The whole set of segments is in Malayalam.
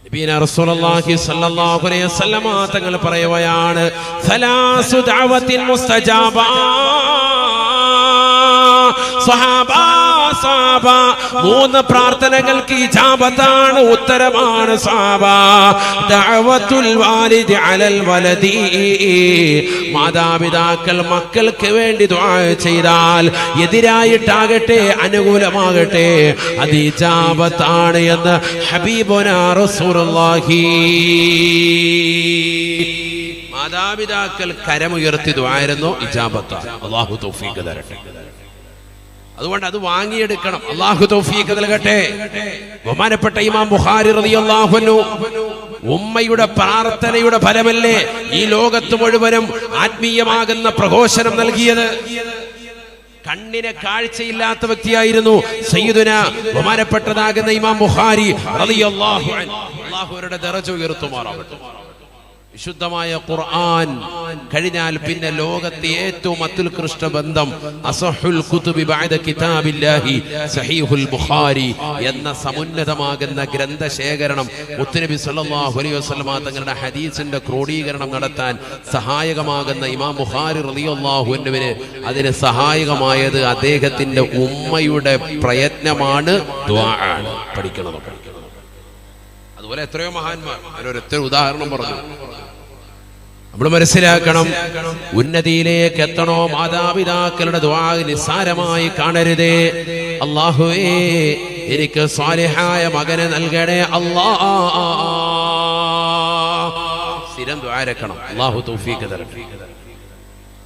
നബിയന റസൂലുള്ളാഹി സ്വല്ലല്ലാഹു അലൈഹി വസല്ലം തങ്ങൾ പറയുകയാണ്, സലാസു ദഅവത്തിൻ മുസ്തജാബ. സഹാബ, 3 പ്രാർത്ഥനകൾക്ക് ഇജാബത്താണ്, ഉത്തരമാണ് സഹാബ. ദഅവത്തുൽ വാലിദി അലൽ വലദി, മാതാപിതാക്കൾ മക്കൾക്ക് വേണ്ടി ദുആ ചെയ്താൽ എതിരായിട്ടാകട്ടെ അനുകൂലമാകട്ടെ അത് ഇജാബത്താണ് എന്ന് ഹബീബുനാ റസൂലുള്ളാഹി. മാതാപിതാക്കൾ കരമുയർത്തി ദുആയിരുന്നു, ഇജാബത്താണ്. അല്ലാഹു തൗഫീഖ് തരട്ടെ. അതുകൊണ്ട് അത് വാങ്ങിയെടുക്കണം. അല്ലാഹു തൗഫീഖ് നൽകട്ടെ. ബഹുമാനപ്പെട്ട ഇമാം ബുഖാരി റളിയല്ലാഹു അൻഹു ഉമ്മയുടെ പ്രാർത്ഥനയുടെ ഫലമല്ലേ ഈ ലോകത്ത് മുഴുവനും ആത്മീയമാകുന്ന പ്രഘോഷണം നൽകിയത്. കണ്ണിന് കാഴ്ചയില്ലാത്ത വ്യക്തിയായിരുന്നു സയ്യിദുന ബഹുമാനപ്പെട്ടതാകുന്ന ഇമാം ബുഖാരി റളിയല്ലാഹു അൻഹു. അല്ലാഹു അവരുടെ ദറജ ഉയർത്തുമാറാകട്ടെ. വിശുദ്ധമായ ഖുർആൻ കഴിഞ്ഞാൽ പിന്നെ ലോകത്തെ ഏറ്റവും അത്യുത്കൃഷ്ട ബന്ധം അസഹുൽ കുതുബി ബഅദ കിതാബില്ലാഹി സഹീഹുൽ ബുഖാരി എന്ന സമുന്നതമാകുന്ന ഗ്രന്ഥശേഖരണം മുത്തുനബി സല്ലല്ലാഹു അലൈഹി വസല്ലം തങ്ങളുടെ ഹദീസിന്റെ ക്രോഡീകരണം നടത്താൻ സഹായകമാകുന്ന ഇമാം ബുഖാരി റളിയല്ലാഹു അൻഹുവിന് അതിന് സഹായകമായത് അദ്ദേഹത്തിന്റെ ഉമ്മയുടെ പ്രയത്നമാണ്, ദുആ ആണ്. പഠിക്കണം. അതുപോലെ എത്രയോ മഹാന്മാർ, ഒരൊറ്റ ഉദാഹരണം പറഞ്ഞു. നമ്മൾ മനസ്സിലാക്കണം, ഉന്നതിയിലേക്ക് എത്തണോ മാതാപിതാക്കളുടെ ദുആ നിസ്സാരമായി കാണരുതേ. അല്ലാഹുവേ എനിക്ക് സ്വാലിഹായ മകനെ നൽകണേ അല്ലാഹ്. സ്ഥിരം ദുആ ഇരക്കണം. അല്ലാഹു തൗഫീഖ് തരട്ടെ.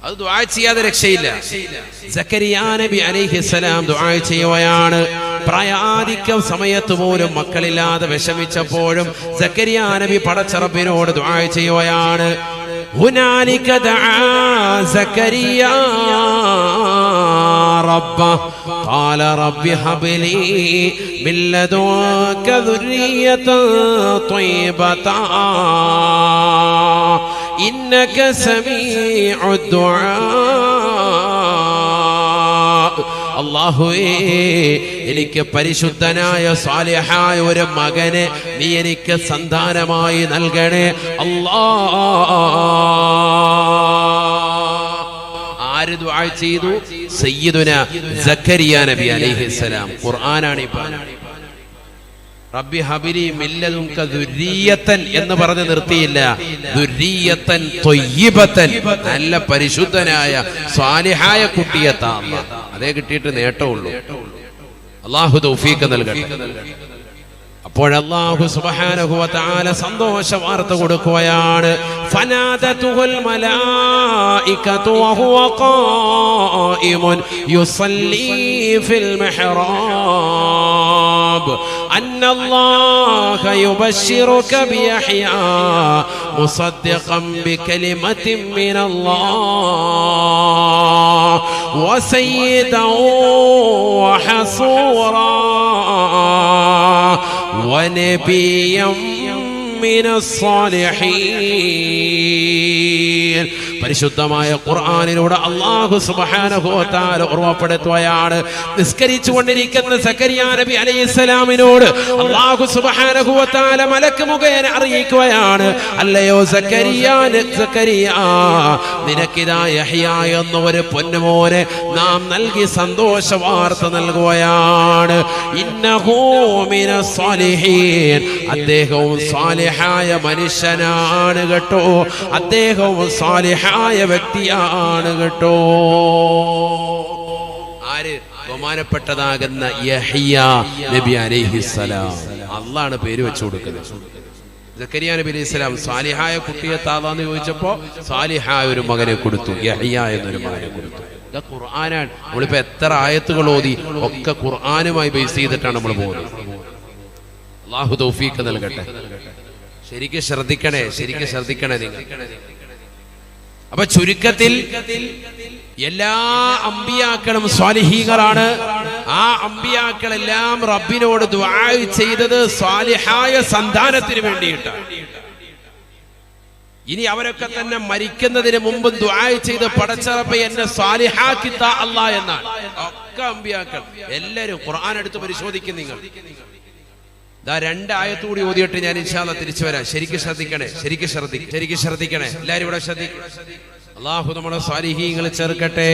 അത് ദുആ ചെയ്യാതെ രക്ഷയില്ല. സക്കരിയാ നബി അലൈഹിസ്സലാം ദുആ ചെയ്യുകയാണ്. പ്രായാധിക്യ സമയത്ത് പോലും മക്കളില്ലാതെ വിഷമിച്ചപ്പോഴും സക്കരിയാ നബി പടച്ച റബ്ബിനോട് ദുആ ചെയ്യുകയാണ്. ഹുനാലിക ദഅ സക്കരിയാ റബ്ബ ഖാല റബ്ബി ഹബ്ലി മിൻ ലദുൻക ദുർരിയതൻ ത്വയ്യിബതൻ ഇന്നക സമീഉദ് ദുആ. അല്ലാഹുവേ എനിക്ക് പരിശുദ്ധനായ സാലിഹായ ഒരു മകനെ നീ എനിക്ക് സന്താനമായി നൽകണേ അല്ലാഹ്. ആര് ദുആ ചെയ്തു? സയ്യിദുന സക്കരിയ നബി അലൈഹിസ്സലാം. ഖുർആനാണ് ഈ പറഞ്ഞത്. റബ്ബി ഹബിലി മിൻ ലദുൻക ദുർരിയതൻ എന്ന് പറഞ്ഞ് നിർത്തിയില്ല, ദുർരിയതൻ ത്വയ്യിബതൻ, നല്ല പരിശുദ്ധനായ സ്വാലിഹായ കുട്ടിയെ താ. അതേ കിട്ടിയിട്ട് നേട്ടമുള്ളൂ. അല്ലാഹു തൗഫീഖ് നൽകട്ടെ. അപ്പോൾ അല്ലാഹു സുബ്ഹാനഹു വ തആല സന്തോഷ വാർത്ത കൊടുക്കുകയാണ്. ഫനാദതുൽ മലായികതു വഹുവ ഖായിമുൻ യുസല്ലി ഫിൽ മിഹ്റാബ് അന്നല്ലാഹ യുബശ്ശിറുക ബിയഹ്യാ മുസദ്ദിഖൻ ബികലിമത്തിൻ മിനല്ലാഹ് വസയ്യിദൻ വഹസൂറാ ونبيا من الصالحين. പരിശുദ്ധമായ ഖുർആനിലൂടെ അല്ലാഹു സുബ്ഹാനഹു വ തആല ഓർമ്മപ്പെടുത്തുകയാണ്. നിസ്കരിച്ചുകൊണ്ടിരിക്കുന്ന സക്കരിയ നബി അലൈഹിസ്സലാമിനോട് അല്ലാഹു സുബ്ഹാനഹു വ തആല മലക്ക് മുഖേന അറിയിക്കുകയാണ്, അല്ലയോ സക്കരിയ, നിനക്കിതാ യഹ്യ എന്ന ഒരു പൊന്നുമോനെ നാം നൽകി സന്തോഷ വാർത്ത നൽകുകയാണ്. ഇന്നഹു മിനസ് സാലിഹീൻ, അദ്ദേഹവും സാലിഹായ മനുഷ്യനാണ് കേട്ടോ, അദ്ദേഹവും സാലിഹായ വ്യക്തിയാണ് കേട്ടോ. ആര്? ബഹുമാനപ്പെട്ടതാകുന്ന യഹ്യ നബി അലൈഹിസ്സലാം. അള്ളാണ് പേര് വെച്ചു കൊടുക്കുന്നത്. സക്കരിയ നബി അലൈഹിസ്സലാം സാലിഹായ കുട്ടിയെ താതാന്ന് ചോദിച്ചപ്പോ സാലിഹായ ഒരു മകനെ കൊടുത്തു, യഹ്യ എന്നൊരു മകനെ കൊടുത്തു. ഇത് ഖുർആനാണ്. നമ്മളിപ്പോ എത്ര ആയത്തുകൾ ഓതി ഒക്കെ ഖുർആനുമായി ബേസ് ചെയ്തിട്ടാണ് നമ്മൾ പോകുന്നത്. അല്ലാഹു തൗഫീഖ് നൽകട്ടെ. ശരിക്കും ശ്രദ്ധിക്കണേ നിങ്ങൾ. അപ്പൊ ചുരുക്കത്തിൽ എല്ലാ അമ്പിയാക്കളും സ്വാലിഹീങ്ങളാണ്. ആ അമ്പിയാക്കളെല്ലാം റബ്ബിനോട് ദുആ ചെയ്തത് സ്വാലിഹായ സന്താനത്തിന് വേണ്ടിയിട്ടാണ്. ഇനി അവരൊക്കെ തന്നെ മരിക്കുന്നതിന് മുമ്പ് ദുആ ചെയ്ത് പടച്ച റബ്ബേ എന്നെ സ്വാലിഹാക്കി താ അല്ലാഹ് എന്നാണ്. ഒക്കെ അമ്പിയാക്കൾ എല്ലാവരും ഖുർആൻ എടുത്ത് പരിശോധിക്കും നിങ്ങൾ. രണ്ടായത്ത് കൂടി ഓതിയിട്ട് ഞാൻ ഇൻഷാ അല്ലാഹ് തിരിച്ചു വരാം. ശരിക്കും ശ്രദ്ധിക്കണേ, ശരിക്കും ശ്രദ്ധിക്കണേ. എല്ലാവരും ഇവിടെ ശ്രദ്ധിക്കണം. അള്ളാഹു നമ്മുടെ സാലിഹീങ്ങളെ ചേർക്കട്ടെ.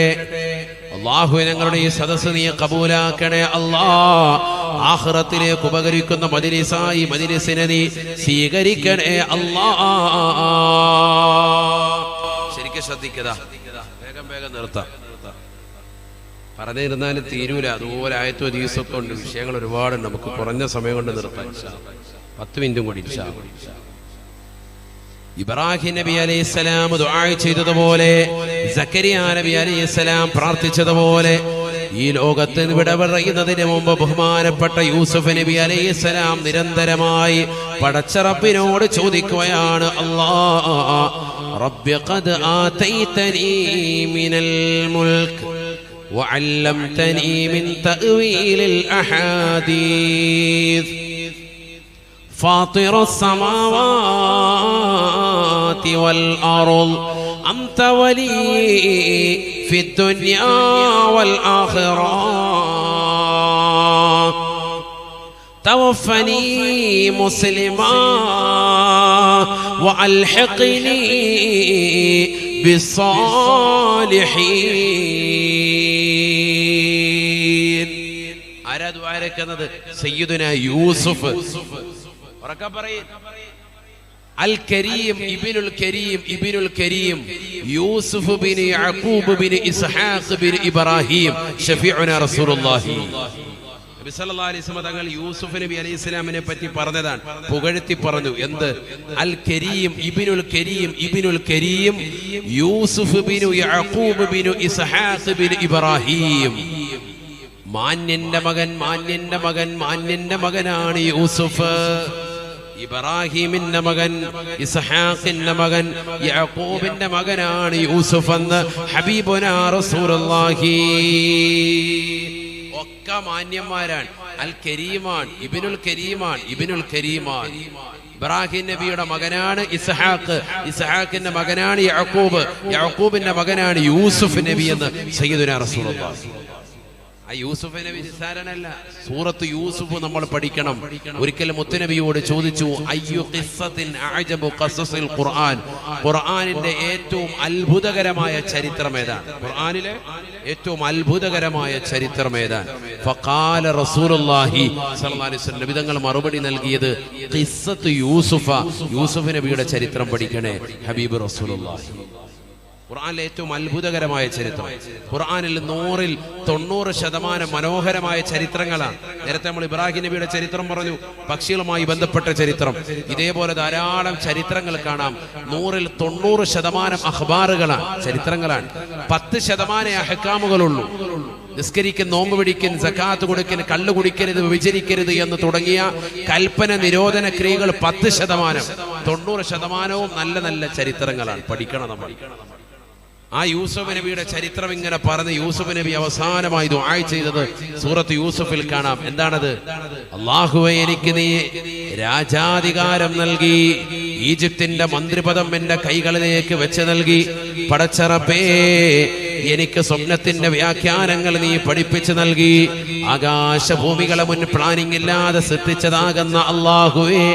അള്ളാഹു ഞങ്ങളുടെ ഈ സദസ്സ് നീ കബൂലാക്കണേ. ആഖിറത്തിലേക്ക് ഉപകരിക്കുന്ന മജ്ലിസായി മജ്ലിസിനെ നീ സ്വീകരിക്കണേ. ശരിക്കും ശ്രദ്ധിക്കതാ. വേഗം നിർത്താം. പറഞ്ഞിരുന്നാലും തീരൂല. അതുപോലെ ആയത്തും ഹദീസൊക്കെ ഉണ്ട്. വിഷയങ്ങൾ ഒരുപാടുണ്ട്. നമുക്ക് കുറഞ്ഞ സമയം കൊണ്ട് നിർത്താം. 10 മിനിറ്റും കൂടി. ഇബ്രാഹിം നബി അലൈഹിസ്സലാം ദുആ ചെയ്തതുപോലെ, സക്കരിയ നബി അലൈഹിസ്സലാം പ്രാർത്ഥിച്ചതുപോലെ, ഈ ലോകത്ത് വിട പറയുന്നതിന് മുമ്പ് ബഹുമാനപ്പെട്ട യൂസുഫ് നബി അലൈഹിസ്സലാം നിരന്തരമായി പടച്ച റബ്ബിനോട് ചോദിക്കുകയാണ്, അല്ലാഹ് റബ്ബി ഖദ് ആതൈതനി മിനൽ മുൽക്ക് വഅല്ലംതനി മിൻ തഅ്വീലിൽ അഹാദീസ് فاطر السماوات والأرض أنت ولي في الدنيا والآخرة توفني مسلما وألحقني بالصالحين. ആരാ ദുആ ഇറക്കുന്നത്? സയ്യിദുന യൂസുഫ്. അൽ കരീം ഇബ്നുൽ കരീം യൂസുഫ് ബിൻ യഅഖൂബ് ബിൻ ഇസ്ഹാഖ് ബിൻ ഇബ്രാഹിം ശഫീഉന റസൂലുള്ളാഹി നബി സല്ലല്ലാഹു അലൈഹി വസല്ലം തങ്ങൾ യൂസുഫ് നബി അലൈഹിസ്സലാമിനെ പറ്റി പറഞ്ഞതാണ്, പുകഴ്ത്തി പറഞ്ഞു. എന്ത്? അൽ കരീം ഇബ്നുൽ കരീം യൂസുഫ് ബിൻ യഅഖൂബ് ബിൻ ഇസ്ഹാഖ് ബിൻ ഇബ്രാഹിം. മാന്യന്റെ മകനാണ് യൂസുഫ്. ഇബ്രാഹിമിന്റെ മകൻ, ഇസ്ഹാഖിന്റെ മകൻ, യാക്കൂബിന്റെ മകനാണ് യൂസുഫ് എന്ന് ഹബീബുനാ റസൂലുള്ളാഹി. ഒക്കെ മാന്യന്മാരാണ്. അൽ കരീമാണ്, ഇബ്നുൽ കരീമാണ്. ഇബ്രാഹിം നബിയുടെ മകനാണ് ഇസ്ഹാഖ്, ഇസ്ഹാഖിന്റെ മകനാണ് യാക്കൂബ്, യാക്കൂബിന്റെ മകനാണ് യൂസുഫ് നബി എന്ന് സയ്യിദുനാ റസൂലുള്ളാഹി. ആ യൂസുഫ് നബി നിസ്സാരനല്ല. സൂറത്ത് യൂസുഫ് നമ്മൾ പഠിക്കണം. ഒരിക്കൽ മുത്തുനബിയോട് ചോദിച്ചു, അയ്യു ഖിസ്സത്തിൻ അഅജബു ഖസസിൽ ഖുർആൻ, ഖുർആനിന്റെ ഏറ്റവും അത്ഭുതകരമായ ചരിത്രം ഏതാണ്? ഖുർആനിലെ ഏറ്റവും അത്ഭുതകരമായ ചരിത്രം ഏതാണ്? ഫഖാല റസൂലുള്ളാഹി സ്വല്ലല്ലാഹു അലൈഹി വസല്ലം, നബി തങ്ങൾ മറുപടി നൽകിയത് ഖിസ്സത്ത് യൂസുഫ, യൂസുഫ് നബിയുടെ ചരിത്രം പഠിക്കണേ ഹബീബ് റസൂലുള്ളാഹി. ഖുർആനിലെ ഏറ്റവും അത്ഭുതകരമായ ചരിത്രം. ഖുർആനിൽ 100ൽ 90% മനോഹരമായ ചരിത്രങ്ങളാണ്. നേരത്തെ നമ്മൾ ഇബ്രാഹിം നബിയുടെ ചരിത്രം പറഞ്ഞു, പക്ഷികളുമായി ബന്ധപ്പെട്ട ചരിത്രം. ഇതേപോലെ ധാരാളം ചരിത്രങ്ങൾ കാണാം. 100ൽ 90% അഖ്ബാറുകളാണ്, ചരിത്രങ്ങളാണ്. 10% അഹ്കാമുകളുള്ളൂ. നിസ്കരിക്കൻ, നോമ്പ് പിടിക്കൻ, സക്കാത്ത് കൊടുക്കൻ, കള്ളു കുടിക്കരുത്, വിചരിക്കരുത് എന്ന് തുടങ്ങിയ കൽപ്പന നിരോധന ക്രിയകൾ 10%. 90% നല്ല നല്ല ചരിത്രങ്ങളാണ്. പഠിക്കണം നമ്മൾ. ആ യൂസുഫ് നബിയുടെ ചരിത്രം ഇങ്ങനെ പറഞ്ഞ് യൂസുഫ് നബി അവസാനമായി ദുആ ചെയ്തത് സൂറത്ത് യൂസുഫിൽ കാണാം. എന്താണത്? അല്ലാഹുവേ, എനിക്ക് നീ രാജാധികാരം നൽകി, ഈജിപ്തിന്റെ മന്ത്രിപദം എന്റെ കൈകളിലേക്ക് വെച്ച് നൽകി. പടച്ച റബ്ബേ, എനിക്ക് സ്വപ്നത്തിന്റെ വ്യാഖ്യാനങ്ങൾ നീ പഠിപ്പിച്ചു നൽകി. ആകാശഭൂമികളെ മുൻ പ്ലാനിങ് ഇല്ലാതെ സൃഷ്ടിച്ചതാകുന്ന അല്ലാഹുവേ,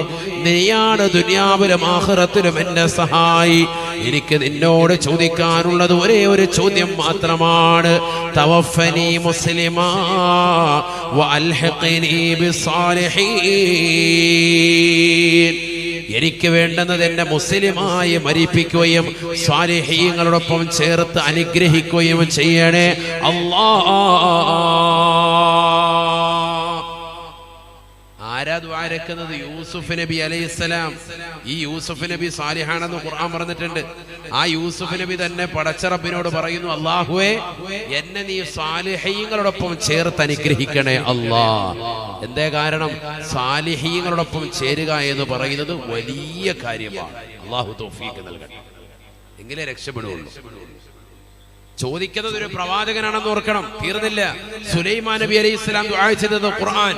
നീയാണ് ദുനിയാവിലും ആഖിറത്തിലും എന്റെ സഹായി. എനിക്ക് നിന്നോട് ചോദിക്കാനുള്ളത് ഒരേ ഒരു ചോദ്യം മാത്രമാണ്. തവഫനി മുസ്ലിമാ വഅൽഹിഖ്നി ബിസ്സാലിഹീൻ. എനിക്ക് വേണ്ടുന്നത് എന്നെ മുസ്ലിമായി മരിപ്പിക്കുകയും സ്വാലിഹീങ്ങളോടൊപ്പം ചേർത്ത് അനുഗ്രഹിക്കുകയും ചെയ്യണേ അല്ലാഹ്. ആരാ ദുആ ഇറക്കുന്നത്? യൂസുഫ് നബി അലൈഹിസ്സലാം. ഈ യൂസുഫ് നബി സാലിഹാണെന്ന് ഖുർആൻ പറഞ്ഞിട്ടുണ്ട്. ആ യൂസുഫ് നബി തന്നെ പടച്ച റബ്ബിനോട് പറയുന്നു, അല്ലാഹുവേ, എന്നെ നീ സാലിഹീങ്ങളോടൊപ്പം ചേർത്ത് അനുഗ്രഹിക്കണേ അല്ലാഹ്. എന്തേ കാരണം? സാലിഹീങ്ങളോടൊപ്പം ചേരുക എന്ന് പറയുന്നത് വലിയ കാര്യമാണ്. അല്ലാഹു തൗഫീഖ് നൽകട്ടെ, എങ്കിലേ രക്ഷപ്പെടുകയുള്ളൂ. ചോദിക്കുന്നത് ഒരു പ്രവാചകനാണെന്ന് ഓർക്കണം. തീർന്നില്ല. സുലൈമാൻ നബി അലൈഹിസ്സലാം ദുആ ചെയ്തത് ഖുർആൻ.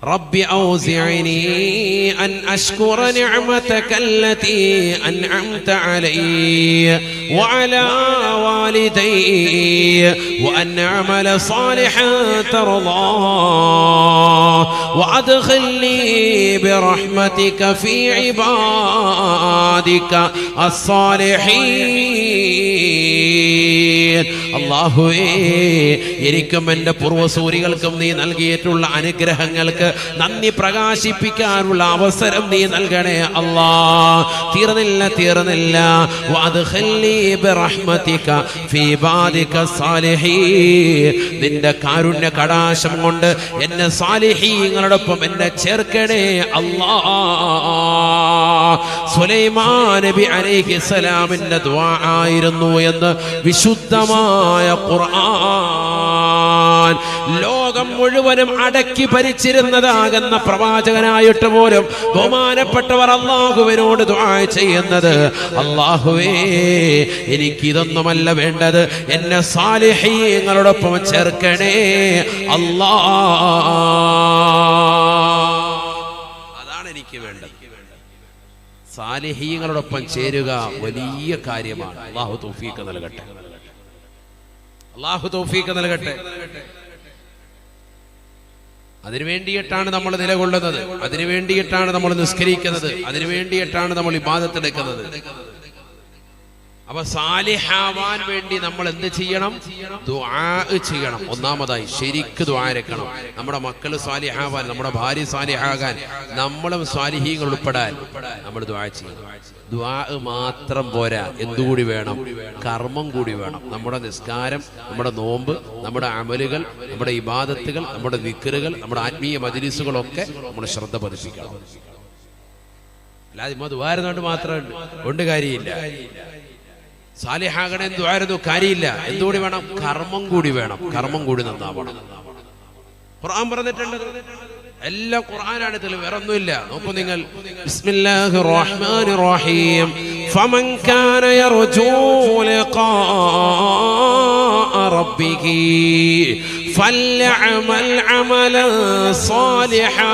رب أوزعني أن أشكر نعمتك التي أنعمت علي وعلى والدي وأن أعمل صالحا ترضاه وأدخلني برحمتك في عبادك الصالحين. അല്ലാഹുവേ, എനിക്കും എൻ്റെ പൂർവ്വസൂരികൾക്കും നീ നൽകിയിട്ടുള്ള അനുഗ്രഹങ്ങൾക്ക് നന്ദി പ്രകാശിപ്പിക്കാനുള്ള അവസരം നീ നൽകണേ അല്ലാ. തീർന്നില്ല. വഅദ്ഖിൽനി ബിറഹ്മതിക ഫീ ഇബാദിക സ്വാലിഹീൻ. നിന്റെ കാരുണ്യ കടാശം കൊണ്ട് എന്നെ സാലിഹീങ്ങളോടൊപ്പം എന്നെ ചേർക്കണേ അല്ലാ. സുലൈമാൻ നബി അലൈഹിസ്സലാമിന്റെ ദുആ ആയിരുന്നു എന്ന് വിശുദ്ധമായ ഖുർആൻ. ലോകം മുഴുവനും അടക്കി ഭരിച്ചിരുന്നതാകുന്ന പ്രവാചകനായിട്ട് പോലും ബഹുമാനപ്പെട്ടവർ അല്ലാഹുവിനോട് ദുആ ചെയ്യുന്നത്, അല്ലാഹുവേ, എനിക്കിതൊന്നുമല്ല വേണ്ടത്, എന്നെ സാലിഹീങ്ങളോടൊപ്പം ചേർക്കണേ അല്ലാ. അതാണ് എനിക്ക് വേണ്ടത്. സാലിഹീങ്ങളോടൊപ്പം ചേരുക വലിയ കാര്യമാണ്. അല്ലാഹു തൗഫീഖ് നൽകട്ടെ. അല്ലാഹു തൗഫീഖ് നൽകട്ടെ. അതിനു വേണ്ടിയിട്ടാണ് നമ്മൾ നിലകൊള്ളുന്നത്, അതിനു വേണ്ടിയിട്ടാണ് നമ്മൾ നിസ്കരിക്കുന്നത്, അതിനു വേണ്ടിയിട്ടാണ് നമ്മൾ ഇബാദത്ത് എടുക്കുന്നത്. അപ്പൊ സാലിഹാവാൻ വേണ്ടി നമ്മൾ എന്ത് ചെയ്യണം? ദുആ ചെയ്യണം. ഒന്നാമതായി ശരിക്ക് ദുആ ഇരക്കണം. നമ്മുടെ മക്കൾ സാലിഹാവാൻ, നമ്മുടെ ഭാര്യ സാലിഹാകാൻ, നമ്മളും സാലിഹീങ്ങൾ ഉൾപ്പെടാൻ നമ്മൾ ദുആ ചെയ്യണം. ദുആ മാത്രം പോരാ, എന്തുകൂടി വേണം? കർമ്മം കൂടി വേണം. നമ്മുടെ നിസ്കാരം, നമ്മുടെ നോമ്പ്, നമ്മുടെ അമലുകൾ, നമ്മുടെ ഇബാദത്തുകൾ, നമ്മുടെ ദിക്റുകൾ, നമ്മുടെ ആത്മീയ മജ്‌ലിസുകളൊക്കെ നമ്മൾ ശ്രദ്ധ പതിപ്പിക്കണം. അല്ലാതെ ദുആ ഇരുന്നുകൊണ്ട് മാത്രം കൊണ്ട് കാര്യമില്ല. സാലിഹാകണേ ദുആയിരുന്നു കാര്യമില്ല. എന്തുകൂടി വേണം? കർമ്മം കൂടി വേണം. കർമ്മം കൂടി നന്നാവണം. ഖുർആൻ പറഞ്ഞിട്ടുണ്ട്. എല്ലാം ഖുർആനാണ്, ഇതിൽ വേറെ ഒന്നുമില്ല. നോക്കൂ നിങ്ങൾ. ബിസ്മില്ലാഹിർ റഹ്മാനിർ റഹീം. ഫമൻ കാന യർജൂ ലിഖാഅ റബ്ബിഹി ഫൽയഅമൽ അമലൻ സാലിഹാ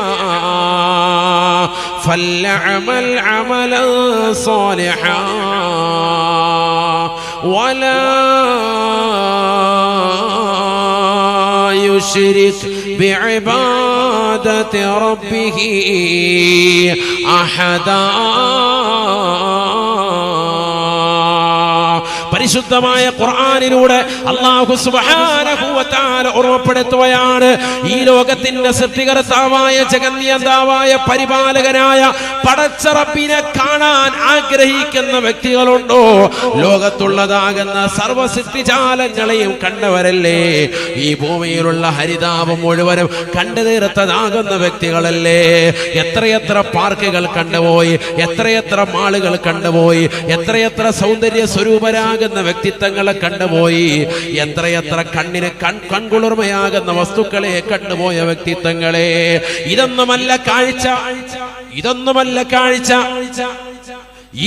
ولا يشرك بعبادة ربه أحدا. പരിശുദ്ധമായ ഖുർആനിലൂടെ അല്ലാഹു സുബ്ഹാനഹു വ തആല ഓർമ്മപ്പെടുത്തുകയാണ്, ഈ ലോകത്തിന്റെ സൃഷ്ടികർത്താവായ ജഗന്നിയന്താവായ പരിപാലകനായ പടച്ച റബ്ബിനെ കാണാൻ ആഗ്രഹിക്കുന്ന വ്യക്തികളുണ്ടോ? ലോകത്തുള്ളതാകുന്ന സർവ്വ സൃഷ്ടിജാലങ്ങളെയും കണ്ടവരല്ലേ? ഈ ഭൂമിയിലുള്ള ഹരിതാപം മുഴുവനും കണ്ടു തീർത്തതാകുന്ന വ്യക്തികളല്ലേ? എത്രയെത്ര പാർക്കുകൾ കണ്ടുപോയി, എത്രയെത്ര മാളുകൾ കണ്ടുപോയി, എത്രയെത്ര സൗന്ദര്യ സ്വരൂപരാകുന്ന വ്യക്തിത്വങ്ങളെ കണ്ടുപോയി, എത്രയെത്ര കണ്ണിന് കൺകുളിർമയാകുന്ന വസ്തുക്കളെ കണ്ടുപോയ വ്യക്തിത്വങ്ങളെ. ഇതൊന്നുമല്ല കാഴ്ച, ഇതൊന്നുമല്ല കാഴ്ച.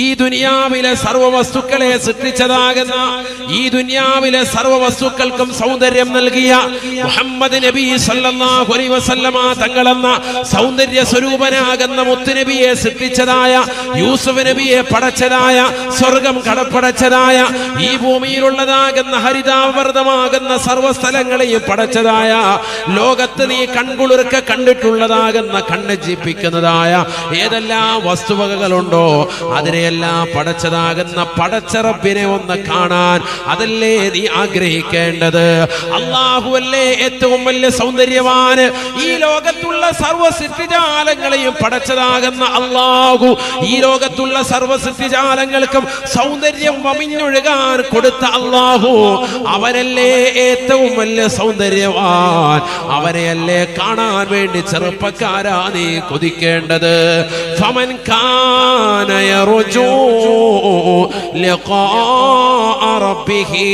ഈ ദുനിയാവിലെ സർവ്വ വസ്തുക്കളെ സൃഷ്ടിച്ചതാകുന്ന, ഈ ദുനിയാവിലെ സർവ്വ വസ്തുക്കൾക്കും സൗന്ദര്യം നൽകിയ മുഹമ്മദ് നബി സല്ലല്ലാഹു അലൈഹി വസല്ലമ തങ്ങളെന്ന സൗന്ദര്യ സ്വരൂപനാകുന്ന മുത്തുനബിയെ സൃഷ്ടിച്ചതായ, യൂസുഫ് നബിയെ പടച്ചതായ, സ്വർഗം കടപ്പടച്ചതായ, ഈ ഭൂമിയിലുള്ളതാകുന്ന ഹരിതാവർദ്ധമാകുന്ന സർവ്വ സ്ഥലങ്ങളെയും പടച്ചതായ, ലോകത്ത് നീ കൺകുളിർക്ക കണ്ടിട്ടുള്ളതാകുന്ന കണ്ണജിപ്പിക്കുന്നതായ ഏതെല്ലാം വസ്തുവകകളുണ്ടോ അതിനെയെല്ലാം പടച്ചതാകുന്ന പടച്ച റബ്ബിനെ ഒന്ന് കാണാൻ അതല്ലേ നീ ആഗ്രഹിക്കേണ്ടത്? അല്ലാഹുവല്ലേ ഏറ്റവും വലിയ സൗന്ദര്യവാന്. ഈ ലോകത്തുള്ള സർവ്വ സൃഷ്ടിജാലങ്ങളെയും പടച്ചതാകുന്ന അല്ലാഹു ഈ ലോകത്തുള്ള സർവ്വ സൃഷ്ടിജാലങ്ങൾക്കും സൗന്ദര്യം വമിഞ്ഞൊഴുകാൻ കൊടുത്ത അല്ലാഹു അവനല്ലേ ഏറ്റവും വലിയ സൗന്ദര്യവാൻ. അവനെയല്ലേ കാണാൻ വേണ്ടി ചെറുപ്പക്കാരാ നീ കൊതിക്കേണ്ടത്. ഫമൻ കാന യർജൂ ലിഖാ റബ്ബിഹി.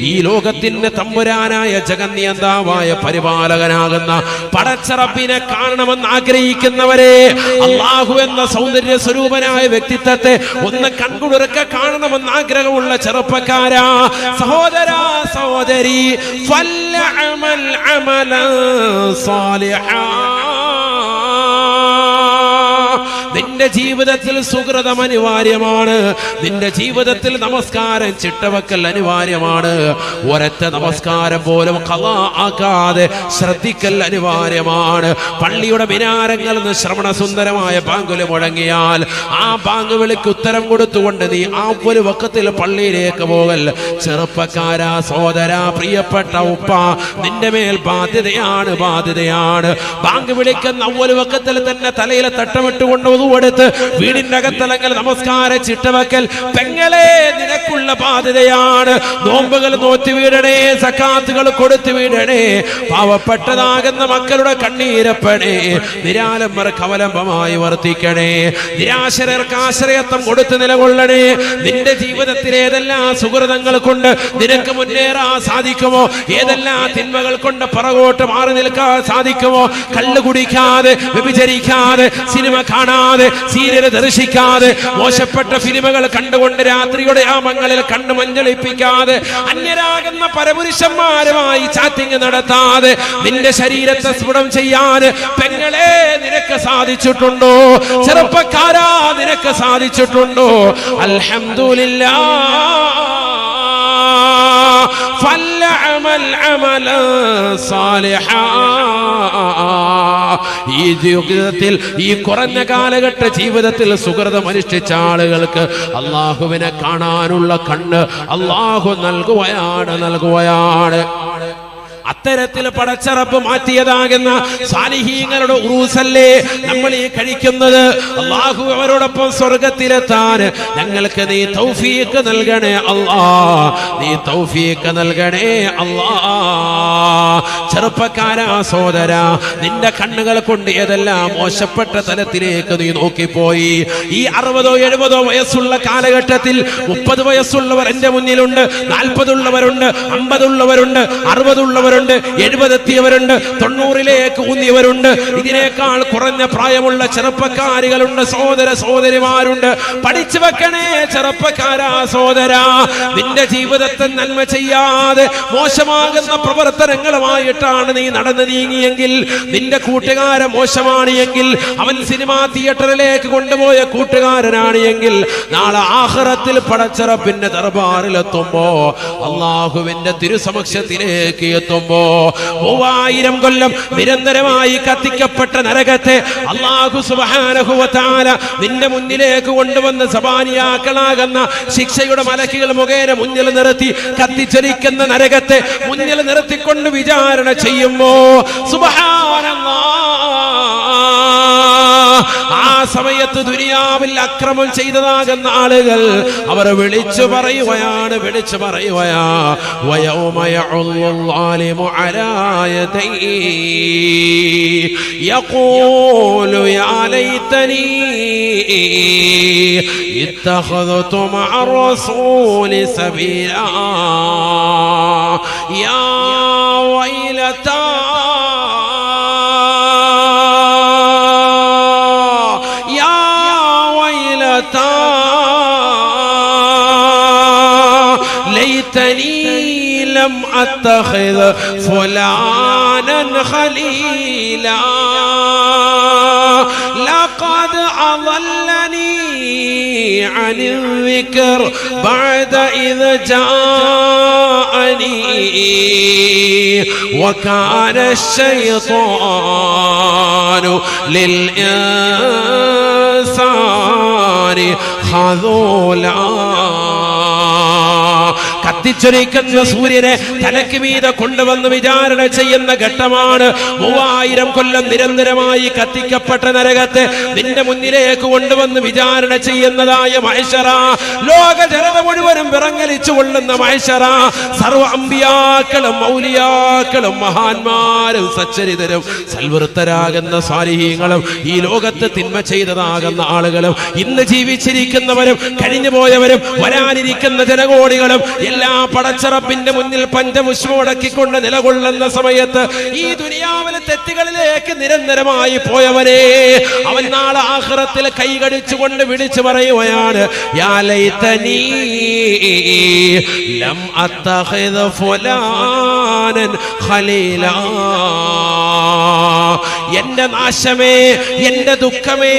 ഈ ലോകത്തിന്റെ തമ്പുരാനായ ജഗന്നിയന്താവായ പരിപാലകനാകുന്ന പടച്ച റബ്ബിനെ കാണണമെന്ന് ആഗ്രഹിക്കുന്നവരെ, അല്ലാഹു എന്ന സൗന്ദര്യ സ്വരൂപനായ വ്യക്തിത്വത്തെ ഒന്ന് കൺകുളിർക്കെ കാണണമെന്ന് ആഗ്രഹമുള്ള ചെറുപ്പക്കാരാ, സഹോദരാ, സഹോദരി, ഫൽഅമൽ അമലൻ സാലിഹാ. നിന്റെ ജീവിതത്തിൽ സുകൃതം അനിവാര്യമാണ്. നിന്റെ ജീവിതത്തിൽ നമസ്കാരം ചിട്ടവക്കൽ അനിവാര്യമാണ്. ഒരൊറ്റ നമസ്കാരം പോലും ഖളാ ആക്കാതെ ശ്രദ്ധിക്കൽ അനിവാര്യമാണ്. പള്ളിയുടെ മിനാരങ്ങളിൽ നിന്ന് ശ്രവണസുന്ദരമായ ബാങ്കുല് മുഴങ്ങിയാൽ ആ ബാങ്ക് വിളിക്ക് ഉത്തരം കൊടുത്തുകൊണ്ട് നീ ആ ഒരു വക്കത്തിൽ പള്ളിയിലേക്ക് പോകൽ. ചെറുപ്പക്കാരാ, സഹോദരാ, പ്രിയപ്പെട്ട ഉപ്പ, നിന്റെ മേൽ ബാധ്യതയാണ്, ബാധ്യതയാണ്. ബാങ്ക് വിളിക്കുന്ന ഒരു വക്കത്തിൽ തന്നെ തലയിലെ തട്ടമിട്ടുകൊണ്ട് എടുത്ത് വീടിന്റെ അകത്തലങ്ങൾ നമസ്കാരം ചിട്ടവക്കൽ പെങ്ങളെ നിനക്കുള്ള ബാധ്യതയാണ്. നോമ്പുകൾ നോറ്റ് വീടണേ, സക്കാത്തുകൾ കൊടുത്തു വീടണേ, പാവപ്പെട്ടതാകുന്ന മക്കളുടെ കണ്ണീരപ്പണേ, നിരാലംബർക്ക് അവലംബമായി വർത്തിക്കണേ, നിരാശരർക്ക് ആശ്രയത്വം കൊടുത്ത് നിലകൊള്ളണേ. നിന്റെ ജീവിതത്തിൽ ഏതെല്ലാം സുഹൃതങ്ങൾ കൊണ്ട് നിനക്ക് മുന്നേറാൻ സാധിക്കുമോ, ഏതെല്ലാം തിന്മകൾ കൊണ്ട് പുറകോട്ട് മാറി നിൽക്കാൻ സാധിക്കുമോ, കള്ളു കുടിക്കാതെ, വ്യഭിചരിക്കാതെ, സിനിമ കാണാതെ, സീരിയൽ ദർശിക്കാതെ, മോശപ്പെട്ട ഫിലിമുകൾ കണ്ടുകൊണ്ട് രാത്രിയുടെ യാമങ്ങളിൽ കണ്ണു മഞ്ഞളിപ്പിക്കാതെ, അന്യരാകുന്ന പരപുരുഷന്മാരുമായി ചാറ്റിംഗ് നടത്താതെ നിന്റെ ശരീരത്തെ സ്ഫുടം ചെയ്യാൻ പെങ്ങളെ നിനക്ക് സാധിച്ചിട്ടുണ്ടോ? ചെറുപ്പക്കാരാ, നിനക്ക് സാധിച്ചിട്ടുണ്ടോ? അൽഹംദുലില്ലാഹ്. ഫൽഅമൽ അമലൻ സാലിഹാ. ഈ ജീവിതത്തിൽ, ഈ കുറഞ്ഞ കാലഘട്ട ജീവിതത്തിൽ സുകൃതം അനുഷ്ഠിച്ച ആളുകൾക്ക് അല്ലാഹുവിനെ കാണാനുള്ള കണ്ണ് അല്ലാഹു നൽകുകയാണ്. അത്തരത്തിൽ പടച്ചറപ്പ് മാറ്റിയതാകുന്ന സാലിഹീങ്ങളുടെ ഉറൂസല്ലേ നമ്മൾ ഈ കഴിക്കുന്നത്. അല്ലാഹു അവരോടൊപ്പം സ്വർഗത്തിലെത്താൻ ഞങ്ങൾക്ക് നീ തൗഫീഖ് നൽകണേ അല്ലാ, നീ തൗഫീഖ് നൽകണേ അല്ലാ. ചെറുപ്പക്കാരാ, സഹോദരാ, നിന്റെ കണ്ണുകൾ കൊണ്ട് ഏതെല്ലാം മോശപ്പെട്ട തലത്തിലേക്ക് നീ നോക്കിപ്പോയി. ഈ 60 70 വയസ്സുള്ള കാലഘട്ടത്തിൽ 30 വയസ്സുള്ളവർ എന്റെ മുന്നിലുണ്ട്, 40 ഉള്ളവരുണ്ട്, 50 ഉള്ളവരുണ്ട്, 60 ഉള്ളവരുണ്ട്, 70 എത്തിയവരുണ്ട്, 90ലേക്ക് ഊന്നിയവരുണ്ട്, ഇതിനേക്കാൾ കുറഞ്ഞ പ്രായമുള്ള ചെറുപ്പക്കാരികളുണ്ട്, സഹോദര സഹോദരിമാരുണ്ട്. പഠിച്ചു വെക്കണേ ചെറുപ്പക്കാരാ, സഹോദരാ. നിന്റെ ജീവിതത്തെ നന്മ ചെയ്യാതെ മോശമാകുന്ന പ്രവർത്തനങ്ങളുമായിട്ടാണ് നീ നടന്നു നീങ്ങിയെങ്കിൽ, നിന്റെ കൂട്ടുകാരൻ മോശമാണ് എങ്കിൽ, അവൻ സിനിമാ തിയേറ്ററിലേക്ക് കൊണ്ടുപോയ കൂട്ടുകാരനാണ് എങ്കിൽ, നാളെ ആഖിറത്തിൽ പടച്ചറപ്പിന്റെ ദർബാറിലെത്തുമ്പോ, അല്ലാഹുവിന്റെ തിരുസമക്ഷത്തിലേക്ക് എത്തുമ്പോ 3000 കൊല്ലം നിരന്തരമായി കത്തിക്കപ്പെട്ട നരകത്തെ അല്ലാഹു സുബ്ഹാനഹു വ തആല നിന്റെ മുന്നിലേക്ക് കൊണ്ടുവന്ന് സബാനിയാക്കളാകുന്ന ശിക്ഷയുടെ മലക്കുകൾ മുഖേന മുന്നിൽ നിർത്തി കത്തിച്ചരിക്കുന്ന നരകത്തെ മുന്നിൽ നിർത്തിക്കൊണ്ട് വിചാരണ ചെയ്യുമ്പോ സുബ്ഹാനല്ലാഹ്, ആ സമയത്ത് ദുനിയാവിൽ അക്രമം ചെയ്തതാകുന്ന ആളുകൾ അവർ വിളിച്ചു പറയുകയാണ്, വിളിച്ചു പറയുകയാ, വയൗമ യഉല്ലു ളാലിമു അലാ യദൈഹി യഖൂലു യാ ലൈതനി ഇത്തഖദതു മഅ റസൂലി സബീലാ യാ വൈലതാ ليتني لم أتخذ فلانا خليلا لقد أضلني عن الذكر بعد إذ جاءني وكان الشيطان للإنسان خذولا. കത്തിച്ചൊരിക്കുന്ന സൂര്യനെ തലക്ക് മീതെ കൊണ്ടുവന്ന് വിചാരണ ചെയ്യുന്ന ഘട്ടമാണ്. 3000 കൊല്ലം നിരന്തരമായി കത്തിക്കപ്പെട്ട നരകത്തെ നിന്റെ മുന്നിലേക്ക് കൊണ്ടുവന്ന് വിചാരണ ചെയ്യുന്നതായ മഹ്ശറ, ലോക ജനത മുഴുവനും വിറങ്ങലിച്ചു കൊള്ളുന്ന മഹ്ശറ, സർവ്വ അമ്പിയാക്കളും ഔലിയാക്കളും മഹാന്മാരും സച്ചരിതരും സൽവൃത്തരാകുന്ന സാലിഹീങ്ങളും ഈ ലോകത്ത് തിന്മ ചെയ്തതാകുന്ന ആളുകളും ഇന്ന് ജീവിച്ചിരിക്കുന്നവരും കഴിഞ്ഞു പോയവരും വരാനിരിക്കുന്ന ജനകോടികളും എല്ലാ പടച്ചറപ്പിന്റെ മുന്നിൽ പഞ്ചപുഷ്പമടക്കിക്കൊണ്ട് നിലകൊള്ളുന്ന സമയത്ത് ഈ ദുനിയാവിലെ തെറ്റുകളിലേക്ക് നിരന്തരമായി പോയവരെ അവൻ നാളെ ആഖിറത്തിൽ കൈകടിച്ചുകൊണ്ട് വിളിച്ചു പറയുകയാണ്, യാ ലൈതനീ ലം അത്തഖിദ് ഫുലാനൻ ഖലീലാ. എന്റെ നാശമേ, എന്റെ ദുഃഖമേ,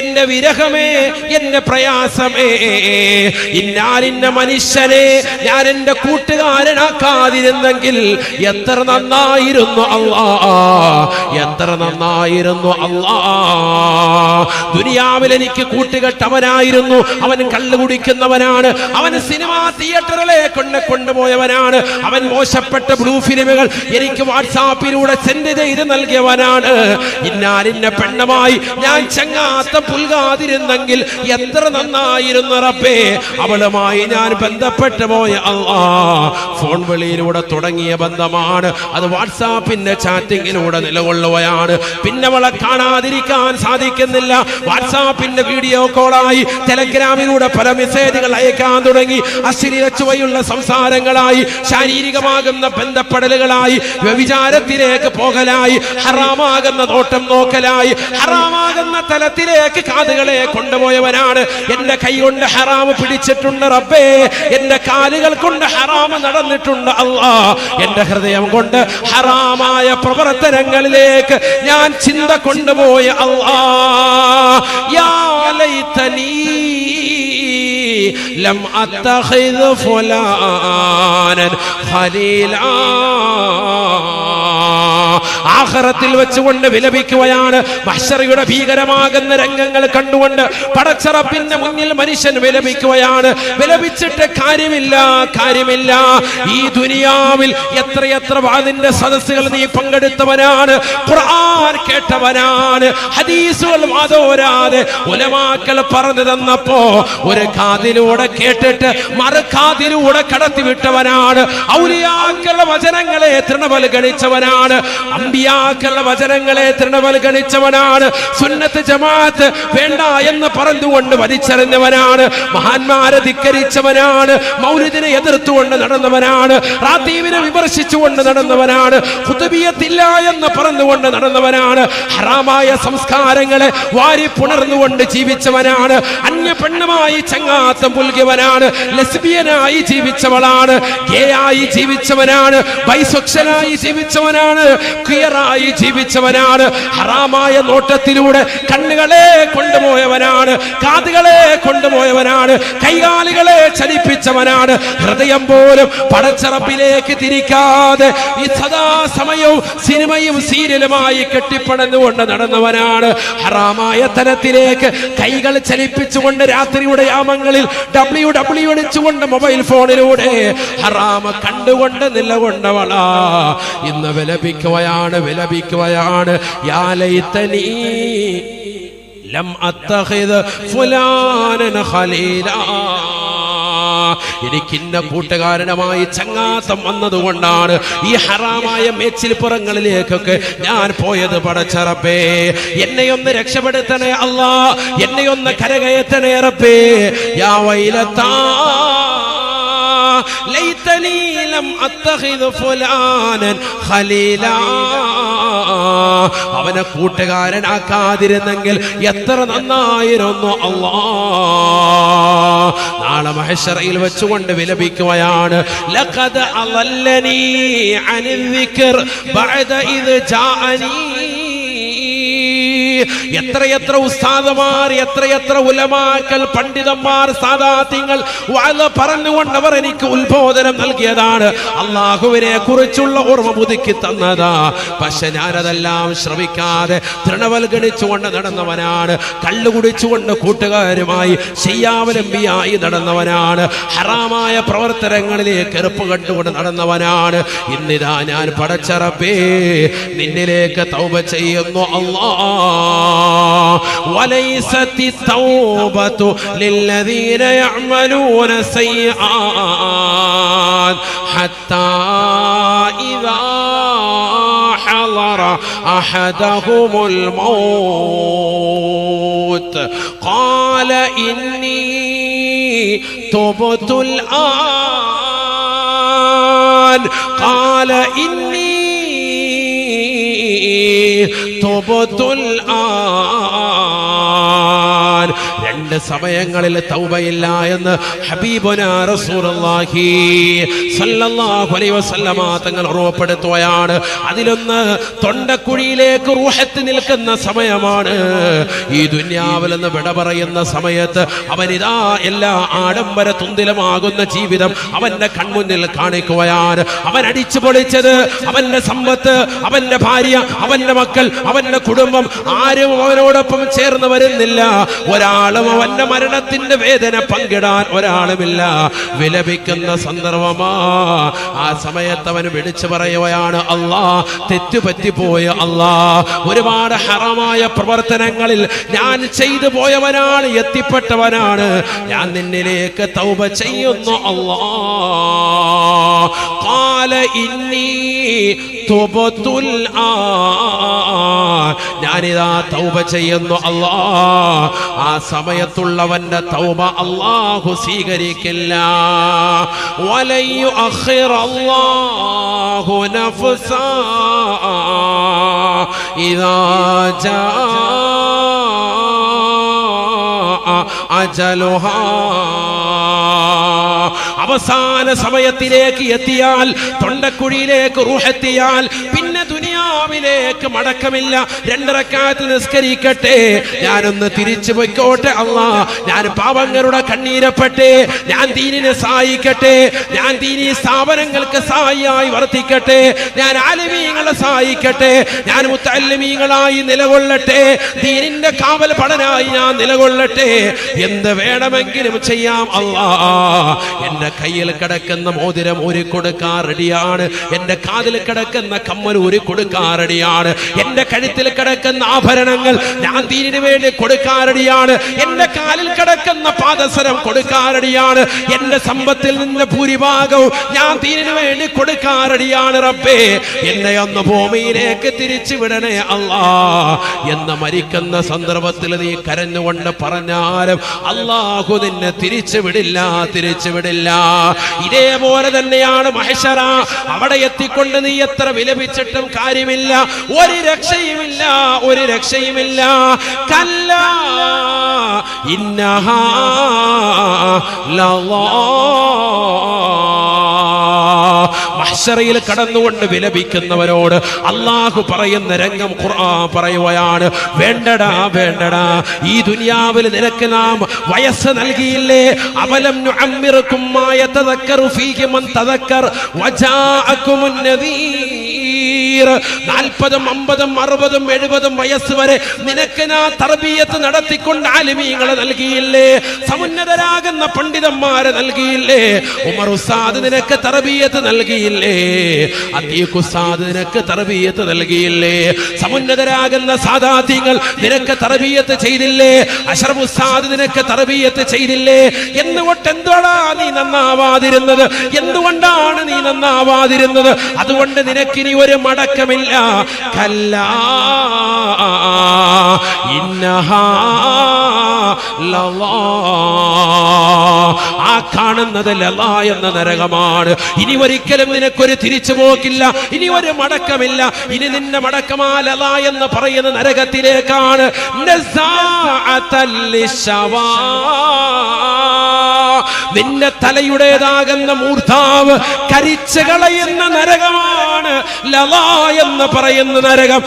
എന്റെ വിരഹമേ, എന്റെ പ്രയാസമേ, ഇന്നാലിന്ന മനുഷ്യനെ ഞാൻ എന്റെ കൂട്ടുകാരനാക്കാതിരുന്നെങ്കിൽ എത്ര നന്നായിരുന്നു അല്ലാ, എത്ര നന്നായിരുന്നു അല്ലാ. ദുനിയാവിൽ എനിക്ക് കൂട്ടുകെട്ടവനായിരുന്നു. അവൻ കള്ളു കുടിക്കുന്നവനാണ്, അവൻ സിനിമാ തിയേറ്ററിലെ കൊണ്ടുപോയവനാണ്, അവൻ മോശപ്പെട്ട ബ്ലൂ ഫിലിമുകൾ എനിക്ക് വാട്സാപ്പിലൂടെ സെൻഡ് ചെയ്ത് നൽകിയവനാണ്. ഇന്നാലിന്ന പെണ്ണുമായി ഞാൻ ചങ്ങാത്തം പുൽകാതിരുന്നെങ്കിൽ എത്ര നന്നായിരുന്നു റബ്ബേ. അവളുമായി ഞാൻ ബന്ധപ്പെട്ടു പോയ അല്ലാ. ഫോൺ വിളിയിലൂടെ തുടങ്ങിയ ബന്ധമാണ്, അത് വാട്സാപ്പിന്റെ ചാറ്റിങ്ങിലൂടെ നിലകൊള്ളുകയാണ്. പിന്നെ അവളെ കാണാതിരിക്കാൻ സാധിക്കുന്നില്ല. വാട്സാപ്പിന്റെ വീഡിയോ കോളായി, ടെലഗ്രാമിലൂടെ പല മെസ്സേജുകൾ അയക്കാൻ തുടങ്ങി. അശ്ലീല ചുവയുള്ള സംസാരങ്ങളായി, ശാരീരികമാകുന്ന ബന്ധപ്പെടലുകളായി, വ്യഭിചാരത്തിലേക്ക് പോകലായി, ഹറാമാകുന്ന നോട്ടം നോക്കലായി, ഹറാമാകുന്ന തലത്തിലേക്ക് കാതുകളെ കൊണ്ടുപോയവനാണ്. എന്റെ കൈ കൊണ്ട് ഹറാമ് പിടിച്ചിട്ടുണ്ട് റബ്ബേ, എന്റെ കാലുകൾ കൊണ്ട് ഹറാമ് നടന്നിട്ടുണ്ട് അല്ലാ. എന്റെ ഹൃദയം കൊണ്ട് ഹറാമായ പ്രവർത്തനങ്ങളിലേക്ക് ഞാൻ ചിന്ത കൊണ്ടുപോയ അല്ലാ. യാ ലൈതനീ ലം അത്തഖിദ് ഫുലാനൻ ഖലീലാ. ആഖിറത്തിൽ വെച്ചുകൊണ്ട് വിലപിക്കുകയാണ്. മഹ്ശറയുടെ ഭീകരമാകുന്ന രംഗങ്ങൾ കണ്ടുകൊണ്ട് പടച്ചറപ്പിന്റെ മുന്നിൽ മനുഷ്യൻ വിലപിക്കുകയാണ്. വിലപിച്ചിട്ട് കാര്യമില്ല, കാര്യമില്ല. ഈ ദുനിയാവിൽ എത്രയെത്ര വാദിന്റെ സദസ്സുകൾ നീ പങ്കെടുത്തവനാണ്, ഖുർആൻ കേട്ടവനാണ്, ഹദീസുകൾ വാദോരാതെ ഉലമാക്കൾ പറഞ്ഞു തന്നപ്പോ ഒരു കാതിലൂടെ കേട്ടിട്ട് മറുകാതിലൂടെ കടത്തിവിട്ടവനാണ്. ഔലിയാക്കളുടെ വചനങ്ങളെ തൃണവൽഗണിച്ചവനാണ്, അമ്പിയാക്കളുടെ വചനങ്ങളെ തൃണവൽഗണിച്ചവനാണ്, സുന്നത്ത് ജമാഅത്ത് വേണ്ട എന്ന് പറഞ്ഞുകൊണ്ട് വലിച്ചെറിഞ്ഞവനാണ്, മഹാന്മാരെ ധിക്കരിച്ചവനാണ്, മൗലിദിനെ എതിർത്തുകൊണ്ട് നടന്നവനാണ്, റാത്തീബിനെ വിമർശിച്ചുകൊണ്ട് നടന്നവനാണ്, ഖുതുബിയത്തില്ല എന്ന് പറഞ്ഞുകൊണ്ട് നടന്നവനാണ്, ഹറാമായ സംസ്കാരങ്ങളെ വാരി പുണർന്നുകൊണ്ട് ജീവിച്ചവനാണ്, അന്യ പെണ്ണുമായി ചങ്ങാത്തം പുൽകിയവനാണ്, ലെസ്ബിയനായി ജീവിച്ചവളാണ്, ഗേയായി ജീവിച്ചവനാണ്, ബൈസെക്ഷലായി ജീവിച്ചവനാണ്, ക്വിയറായി ജീവിച്ചവനാണ്, ഹറാമായ നോട്ടത്തിലൂടെ കണ്ണുകളെ കൊണ്ടുപോയവനാണ്, കാതുകളെ കൊണ്ടുപോയവനാണ്, കൈകാലുകളെ ചലിപ്പിച്ചവനാണ്, ഹൃദയം പോലും പടച്ചറപ്പിലേക്ക് തിരിക്കാതെ ഈ സദാസമയവും സിനിമയും സീരിയലുമായി കെട്ടിപ്പടന്നുകൊണ്ട് നടന്നവനാണ്. ഹറാമായ തലത്തിലേക്ക് കൈകൾ ചലിപ്പിച്ചുകൊണ്ട് രാത്രിയുടെ യാമങ്ങളിൽ ഡബ്ല്യു അടിച്ചുകൊണ്ട് മൊബൈൽ ഫോണിലൂടെ ഹറാമ കണ്ടുകൊണ്ട് നിലകൊണ്ടവളാ ഇന്ന് വിലപിക്കുകയാണ്, വിലപിക്കുകയാണ്. യാ ലൈതനീ ലം അത്തഖിദ് ഫുലാനൻ ഖലീലാ. എനിക്കിന്ന കൂട്ടുകാരനുമായി ചങ്ങാത്തം വന്നതുകൊണ്ടാണ് ഈ ഹറാമായ മേച്ചിൽപ്പുറങ്ങളിലേക്കൊക്കെ ഞാൻ പോയത്. പടച്ചറപ്പേ, എന്നെയൊന്ന് രക്ഷപ്പെടുത്തണേ അല്ലാ, എന്നെയൊന്ന് കരകയറ്റണേ റബ്ബേ. യാ വൈലത്താ ലൈതനീ ലം അത്തഖിദ് ഫുലാനൻ ഖലീലാ. അവനെ കൂട്ടുകാരനാക്കാതിരുന്നെങ്കിൽ എത്ര നന്നായിരുന്നു അല്ലാ. നാളെ മഹ്ശറയിൽ വെച്ചുകൊണ്ട് വിലപിക്കുകയാണ്. ലഖദ് അളല്ലനീ അനിൽ ദിക്ർ ബഅദ ഇദ് ജാഅനീ. എത്രയെത്ര ഉസ്താദുമാർ, എത്രയെത്ര ഉലമാക്കൾ, പണ്ഡിതന്മാർ, സാദാത്യങ്ങൾ വഅദ് പറഞ്ഞുകൊണ്ട് അവർ എനിക്ക് ഉത്ബോധനം നൽകിയതാണ്, അല്ലാഹുവിനെ കുറിച്ചുള്ള ഓർമ്മ പുതുക്കി തന്നതാ. പക്ഷെ ഞാനതെല്ലാം ശ്രമിക്കാതെ തൃണവൽഗണിച്ചുകൊണ്ട് നടന്നവനാണ്. കള്ളു കുടിച്ചുകൊണ്ട് കൂട്ടുകാരുമായി ശയ്യാവലംബിയായി നടന്നവനാണ്. ഹറാമായ പ്രവർത്തനങ്ങളിലേക്ക് എറുപ്പ് കണ്ടുകൊണ്ട് നടന്നവനാണ്. ഇന്നിതാ ഞാൻ പടച്ച റബ്ബേ നിന്നിലേക്ക് തൗബ ചെയ്യുന്നു. അല്ലാഹ് വലൈസത്തി തൗബതു ലില്ലദീന യഅമലൂന സയ്യിആത് ഹത്താ ഇദാ ഹളറ അഹദഹുമുൽ മൗത് ഖാല ഇന്നി തുബ്തുൽ ആൻ ഖാല ഇന്നി തുബ്തുൽ ആൻ. രണ്ട് സമയങ്ങളിൽ തൗബയില്ല എന്ന് ഹബീബുനാ റസൂലുള്ളാഹി സ്വല്ലല്ലാഹു അലൈഹി വസല്ലമ തങ്ങൾ ഓർമ്മപ്പെടുത്തുകയാണ്. അതിലൊന്ന് തൊണ്ടക്കുഴിയിലേക്ക് റൂഹത്ത് നിൽക്കുന്ന സമയമാണ്. ഈ ദുനിയാവിൽ നിന്ന് വിട പറയുന്ന സമയത്ത് അവനിതാ എല്ലാ ആഡംബര തുന്തിലമാകുന്ന ജീവിതം അവന്റെ കൺമുന്നിൽ കാണിക്കുകയാണ്. അവൻ അടിച്ചു പൊളിച്ചത്, അവന്റെ സമ്പത്ത്, അവന്റെ ഭാര്യ, അവന്റെ മക്കൾ, അവന്റെ കുടുംബം, ആരും അവനോടൊപ്പം ചേർന്ന് വരുന്നില്ല. ഒരാളും അവന്റെ മരണത്തിന്റെ വേദന പങ്കിടാൻ ഒരാളുമില്ല. വിലപിക്കുന്ന സന്ദർഭമാ. ആ സമയത്ത് അവൻ വിളിച്ചു പറയുകയാണ്, അല്ലാ തെറ്റുപറ്റിപ്പോയ അല്ലാ, ഒരുപാട് ഹറാമായ പ്രവർത്തനങ്ങളിൽ ഞാൻ ചെയ്തു പോയവനാണ്, എത്തിപ്പെട്ടവനാണ്. ഞാൻ നിന്നിലേക്ക് തൗബ ചെയ്യുന്നു അല്ലാ. ഖാല ഇന്നി തുബ്തുൽ ആൻ. ഞാനിതാ തൗബ ചെയ്യുന്നു അല്ലാ. ആ സമയത്തുള്ളവന്റെ തൗബ അല്ലാഹു സ്വീകരിക്കില്ല. വലൻ യുഅഖിറ അല്ലാഹു നഫ്സാ ഇദാ ജാഅ അജലുഹാ. അവസാന സമയത്തിലേക്ക് എത്തിയാൽ, തൊണ്ടക്കുഴിയിലേക്ക് റൂഹെത്തിയാൽ പിന്നെ ദുനിയാവിലേക്ക് മടക്കമില്ല. 2 റക്അത്ത് നിസ്കരിക്കട്ടെ, ഞാനൊന്ന് തിരിച്ചു പോയിക്കോട്ടെ അല്ലാ, ഞാൻ പാവങ്ങളുടെ കണ്ണീരപ്പെട്ട് ഞാൻ ദീനിനെ സഹായിക്കട്ടെ, ഞാൻ ദീനീ സ്ഥാപനങ്ങൾക്ക് സഹായിയായി വർത്തിക്കട്ടെ, ഞാൻ ആലിമീങ്ങളെ സഹായിക്കട്ടെ, ഞാൻ മുത്തഅല്ലിമീങ്ങളായി നിലകൊള്ളട്ടെ, ദീനിന്റെ കാവൽ പടനായി ഞാൻ നിലകൊള്ളട്ടെ, എന്ത് വേണമെങ്കിലും ചെയ്യാം അല്ലാ. എന്റെ കയ്യിൽ കിടക്കുന്ന മോതിരം ഊരിക്കൊടുക്കാൻ റെഡിയാണ്, എന്റെ കാതിൽ കിടക്കുന്ന കമ്മൽ ഊരിക്കൊടുക്കാൻ റെഡിയാണ്, എന്റെ കഴുത്തിൽ കിടക്കുന്ന ആഭരണങ്ങൾ ഞാൻ ദീനിനു വേണ്ടി കൊടുക്കാൻ റെഡിയാണ്, എന്റെ കാലിൽ കിടക്കുന്ന പാദസരം കൊടുക്കാൻ റെഡിയാണ്, എന്റെ സമ്പത്തിൽ നിന്ന് ഭൂരിഭാഗവും ഞാൻ ദീനിനു വേണ്ടി കൊടുക്കാൻ റെഡിയാണ്. റബ്ബേ എന്നെ ഒന്ന് ഭൂമിയിലേക്ക് തിരിച്ചു വിടണേ അല്ലാ എന്ന് മരിക്കുന്ന സന്ദർഭത്തിൽ നീ കരഞ്ഞുകൊണ്ട് പറഞ്ഞാലും അല്ലാഹു നിന്നെ തിരിച്ചു വിടില്ല, തിരിച്ചു വിടില്ല. ഇതേപോലെ തന്നെയാണ് മഹ്ശറ. അവിടെ എത്തിക്കൊണ്ട് നീ എത്ര വിലപിച്ചിട്ടും കാര്യമില്ല, ഒരു രക്ഷയുമില്ല, ഒരു രക്ഷയുമില്ല. കല്ലാ ഇന്നഹാ ലളാ. മഹ്ശറയിൽ കടന്നുകൊണ്ട് വിലപിക്കുന്നവരോട് അല്ലാഹു പറയുന്ന രംഗം ഖുർആൻ പറയുകയാണ്, വേണ്ടടാ വേണ്ടടാ, ഈ ദുനിയാവിൽ നിനക്ക് നാം വയസ്സ് നൽകിയില്ലേ? അവലം നുഅമ്മിറുകും മാ യതദക്കറു ഫീഹി മൻ തദക്കർ വജാഅകുമുൻ നദീർ. 40, 50, 60, 70 വയസ്സ് വരെ നിനക്ക് ഞാൻ തർബിയത്ത് നടത്തിക്കൊണ്ട് ആലിമീങ്ങളെ നൽകിയില്ലേ? സമുന്നതരാകുന്ന പണ്ഡിതന്മാരെ നൽകിയില്ലേ? ഉമർ ഉസ്താദ് നിനക്ക് തർബിയത്ത് നൽകിയില്ലേ? അതീഖ് ഉസ്താദ് നിനക്ക് തർബിയത്ത് നൽകിയില്ലേ? സമുന്നതരാകുന്ന സാദാത്യങ്ങൾ നിനക്ക് തർബിയത്ത് ചെയ്തില്ലേ? അഷ്റഫ് ഉസ്താദ് നിനക്ക് തർബിയത്ത് ചെയ്തില്ലേ? എന്തുകൊണ്ട് എന്താണ് നീ നന്നാവാതിരുന്നത്? എന്തുകൊണ്ടാണ് നീ നന്നാവാതിരുന്നത്? അതുകൊണ്ട് നിനക്കിനി ഒരു മടക്കമില്ല. കല്ലാ ഇന്നഹാ ലളാ. ആ കാണുന്നത് ലളാ എന്ന നരകമാണ്. ഇനി ഒരിക്കലും നിനക്കൊരു തിരിച്ചു പോക്കില്ല, ഇനി ഒരു മടക്കമില്ല. ഇനി നിന്റെ മടക്കമാ ലളാ എന്ന് പറയുന്ന നരകത്തിലേക്കാണ്. നിന്റെ തലയുടേതാകുന്ന മൂർധാവ് കരിച്ചു കളയുന്ന നരകമാണ് ലള എന്ന് പറയുന്ന നരകം.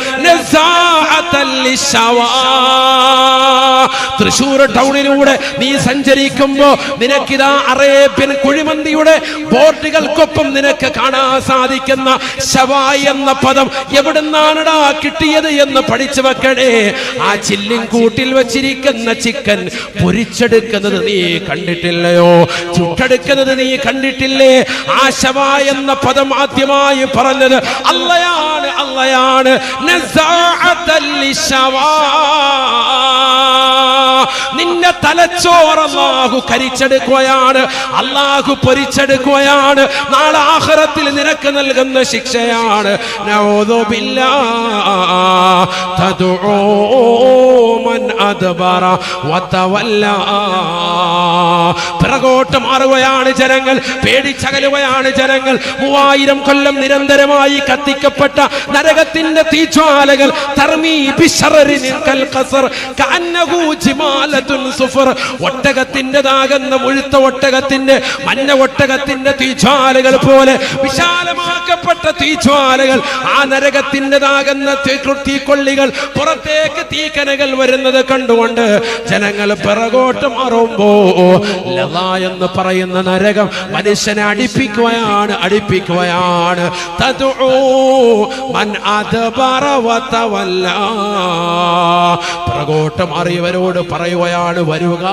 തൃശൂർ ടൗണിലൂടെ നീ സഞ്ചരിക്കുമ്പോ നിനക്കിതാ അറേബ്യൻ കുഴിമന്തിയുടെ ബോർഡുകൾക്കൊപ്പം നിനക്ക് കാണാൻ സാധിക്കുന്ന ശവായ് എന്ന പദം എവിടുന്നാണടാ കിട്ടിയത് എന്ന് പഠിച്ചു വെക്കണേ. ആ ചില്ലിൻകൂട്ടിൽ വെച്ചിരിക്കുന്ന ചിക്കൻ പൊരിച്ചെടുക്കുന്നത് നീ കണ്ടിട്ടില്ലയോ? ചുട്ടെടുക്കുന്നത് നീ കണ്ടിട്ടില്ലേ? ആ ശവായ് എന്ന പദം ആദ്യമായി പറഞ്ഞത് അള്ളയാണ്, അള്ളയാണ്. നിന്റെ തലച്ചോറ് അല്ലാഹു കരിച്ചെടുക്കുകയാണ്, അല്ലാഹു പൊരിച്ചെടുക്കുകയാണ്. നാളെ ആഖിറത്തിൽ നിനക്ക് നൽകുന്ന ശിക്ഷയാണ്. നഊദു ബില്ലാഹ് തദ്ഉ മൻ അദ്ബറ വതവല്ല. പിറകോട്ട് മാറുകയാണ് ജനങ്ങൾ, പേടിച്ചകലുകയാണ് ജനങ്ങൾ. 3000 കൊല്ലം നിരന്തരമായി കത്തിക്കപ്പെട്ട നരകത്തിന്റെ തീജ്വാലകൾ ഒട്ടകത്തിൻ്റെതാകുന്ന മുഴുത്ത ഒട്ടകത്തിന്റെ മഞ്ഞ ഒട്ടകത്തിന്റെ തീജ്വാലകൾ പോലെ വിശാലമാക്കപ്പെട്ട തീജ്വാലകൾ. ആ നരകത്തിൻ്റെതാകുന്ന തീക്കൊള്ളികൾ പുറത്തേക്ക് തീക്കനകൾ വരുന്നത് കണ്ടുകൊണ്ട് ജനങ്ങൾ പിറകോട്ട് മാറുമ്പോ ലള എന്ന് പറയുന്ന നരകം മനുഷ്യനെ അടിപ്പിക്കുകയാണ്, അടിപ്പിക്കുകയാണ്. തദ്ഉ മൻ അദ്ബറ വതവല്ല. പിറകോട്ട് മാറിയവരോട് പറയുകയാണ്, വരുക,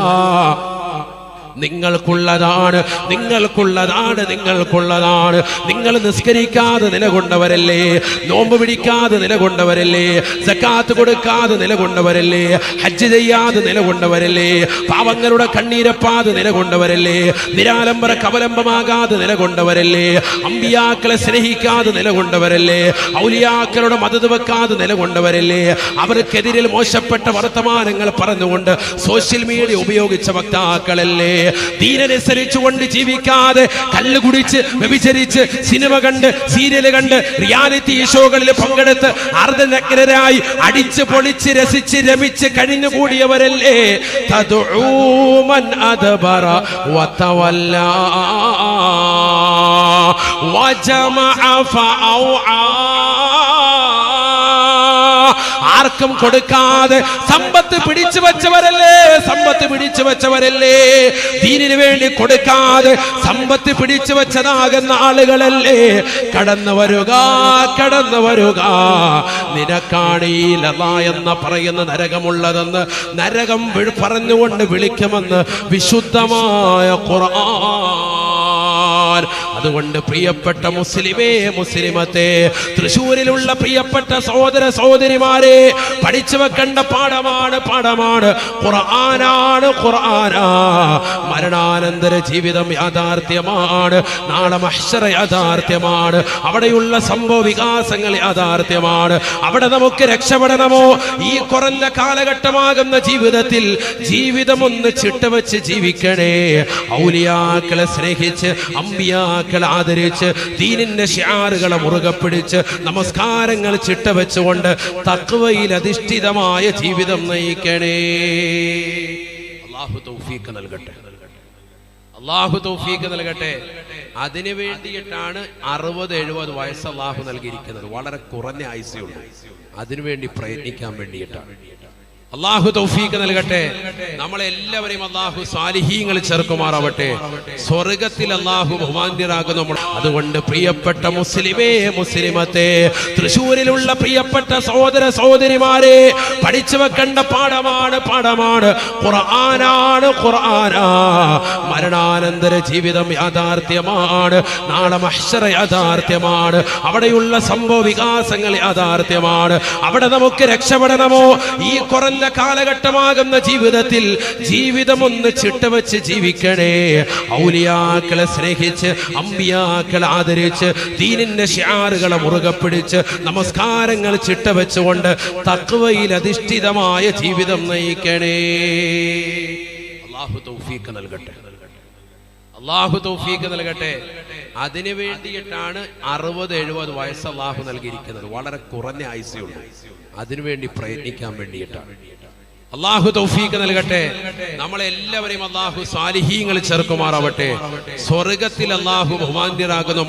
നിങ്ങൾക്കുള്ളതാണ്, നിങ്ങൾക്കുള്ളതാണ്, നിങ്ങൾക്കുള്ളതാണ്. നിങ്ങൾ നിസ്കരിക്കാതെ നിലകൊണ്ടവരല്ലേ, നോമ്പ് പിടിക്കാതെ നിലകൊണ്ടവരല്ലേ, സക്കാത്ത് കൊടുക്കാതെ നിലകൊണ്ടവരല്ലേ, ഹജ്ജ് ചെയ്യാതെ നിലകൊണ്ടവരല്ലേ, പാവങ്ങളുടെ കണ്ണീരപ്പാതെ നിലകൊണ്ടവരല്ലേ, നിരാലംബര കവലംബമാകാതെ നിലകൊണ്ടവരല്ലേ, അമ്പിയാക്കളെ സ്നേഹിക്കാതെ നിലകൊണ്ടവരല്ലേ, ഔലിയാക്കളുടെ മദത് വെക്കാതെ നിലകൊണ്ടവരല്ലേ, അവർക്കെതിരിൽ മോശപ്പെട്ട വർത്തമാനങ്ങൾ പറഞ്ഞുകൊണ്ട് സോഷ്യൽ മീഡിയ ഉപയോഗിച്ച വക്താക്കളല്ലേ, ദീനനുസരിച്ചുകൊണ്ട് ജീവിക്കാതെ കല്ല് കുടിച്ച് വ്യഭിചരിച്ച് സിനിമ കണ്ട് സീരിയൽ കണ്ട് റിയാലിറ്റി ഷോകളിൽ പങ്കെടുത്ത് അർദ്ധനഗ്നരായി അടിച്ച് പൊളിച്ച് രസിച്ച് രമിച്ച് കഴിഞ്ഞുകൂടിയവരല്ലേ. തദ്ഉ മൻ അദ്ബറ വതവല്ല വജമഅ ഫഔആ. ആർക്കും കൊടുക്കാതെ സമ്പത്ത് പിടിച്ചു വെച്ചവരല്ലേ, സമ്പത്ത് പിടിച്ചു വെച്ചവരല്ലേ, ദീനിനു വേണ്ടി കൊടുക്കാതെ സമ്പത്ത് പിടിച്ചു വെച്ചതാകുന്ന ആളുകളല്ലേ. കടന്നു വരുക, കടന്നു വരുക, നിനക്കാണ് ഈ ലള എന്ന് പറയുന്ന നരകമുള്ളതെന്ന് നരകം പറഞ്ഞുകൊണ്ട് വിളിക്കുമെന്ന് വിശുദ്ധമായ ഖുർആൻ. അതുകൊണ്ട് പ്രിയപ്പെട്ട മുസ്ലിമേ, മുസ്ലിമത്തെ, തൃശ്ശൂരിലുള്ള പ്രിയപ്പെട്ട സഹോദര സഹോദരിമാരെ, പഠിച്ചു വെക്കേണ്ട പാഠമാണ്, പാഠമാണ്. ഖുർആനാണ്, ഖുർആനാ. മരണാനന്തര ജീവിതം യാഥാർത്ഥ്യമാണ്, നാളെ മഹ്ശറ യാഥാർത്ഥ്യമാണ്, അവിടെയുള്ള സംഭവ വികാസങ്ങൾ യാഥാർത്ഥ്യമാണ്. അവിടെ നമുക്ക് രക്ഷപ്പെടണമോ? ഈ കുറഞ്ഞ കാലഘട്ടമാകുന്ന ജീവിതത്തിൽ ജീവിതം ഒന്ന് ചിട്ടവെച്ച് ജീവിക്കണേ. ഔലിയാക്കളെ സ്നേഹിച്ച് അമ്പിയാക്കളെ ആദരിച്ച് ദീനിന്റെ ശിആറുകളെ മുറുകെ പിടിച്ച് നമസ്കാരങ്ങൾ ചിട്ടവെച്ചുകൊണ്ട് തഖ്വയിൽ അധിഷ്ഠിതമായ ജീവിതം നയിക്കണേ. അല്ലാഹു തൗഫീഖ് നൽകട്ടെ, അല്ലാഹു തൗഫീഖ് നൽകട്ടെ. അതിനു വേണ്ടിയിട്ടാണ് 60-70 വയസ്സ് അല്ലാഹു നൽകിയിരിക്കുന്നത്. വളരെ കുറഞ്ഞ ആയുസ്സുള്ളൂ. അതിനുവേണ്ടി പ്രയത്നിക്കാൻ വേണ്ടിയിട്ടാണ്. അല്ലാഹു തൗഫീഖ് നൽകട്ടെ. നമ്മളെല്ലാവരെയും അല്ലാഹു സാലിഹീങ്ങൾ ചേർക്കുമാറാവട്ടെ. സ്വർഗത്തിൽ അല്ലാഹു ബഹുമാന്യരാകുന്നു. അതുകൊണ്ട് പ്രിയപ്പെട്ട മുസ്ലിമേ, മുസ്ലിമത്തെ, തൃശ്ശൂരിലുള്ള പ്രിയപ്പെട്ട സഹോദര സഹോദരിമാരെ, പഠിച്ചു വെക്കേണ്ട പാഠമാണ്, പാഠമാണ്. ഖുർആനാണ്, ഖുർആനാ. മരണാനന്തര ജീവിതം യാഥാർത്ഥ്യമാണ്, നാളെ മഹ്ശറ യാഥാർത്ഥ്യമാണ്, അവിടെയുള്ള സംഭവ വികാസങ്ങൾ യാഥാർത്ഥ്യമാണ്. അവിടെ നമുക്ക് രക്ഷപ്പെടണമോ? ഈ കുറഞ്ഞ കാലഘട്ടമാകുന്ന ജീവിതത്തിൽ ജീവിതം ഒന്ന് ചിട്ടവെച്ച് ജീവിക്കണേ. ഔലിയാക്കളെ സ്നേഹിച്ച് അമ്പിയാക്കളെ ആദരിച്ച് ദീനിന്റെ ശിആറുകളെ മുറുകെ പിടിച്ച് നമസ്കാരങ്ങൾ ചിട്ടവെച്ചുകൊണ്ട് തഖ്വയിൽ അധിഷ്ഠിതമായ ജീവിതം നയിക്കണേ. അല്ലാഹു തൗഫീഖ് നൽകട്ടെ, അല്ലാഹു തൗഫീഖ് നൽകട്ടെ. അതിനു വേണ്ടിയിട്ടാണ് 60-70 വയസ്സ് അല്ലാഹു നൽകിയിരിക്കുന്നത്. വളരെ കുറഞ്ഞ ആയുസ്സേ ഉള്ളൂ. അതിനുവേണ്ടി പ്രയത്നിക്കാൻ വേണ്ടിയിട്ടാണ്. അള്ളാഹു തൗഫീഖ് നൽകട്ടെ. നമ്മളെല്ലാവരെയും അള്ളാഹു സാലിഹീങ്ങളിൽ ചേർക്കുമാറാവട്ടെ. സ്വർഗത്തിൽ അള്ളാഹു ബഹുമാന്യരാകുന്ന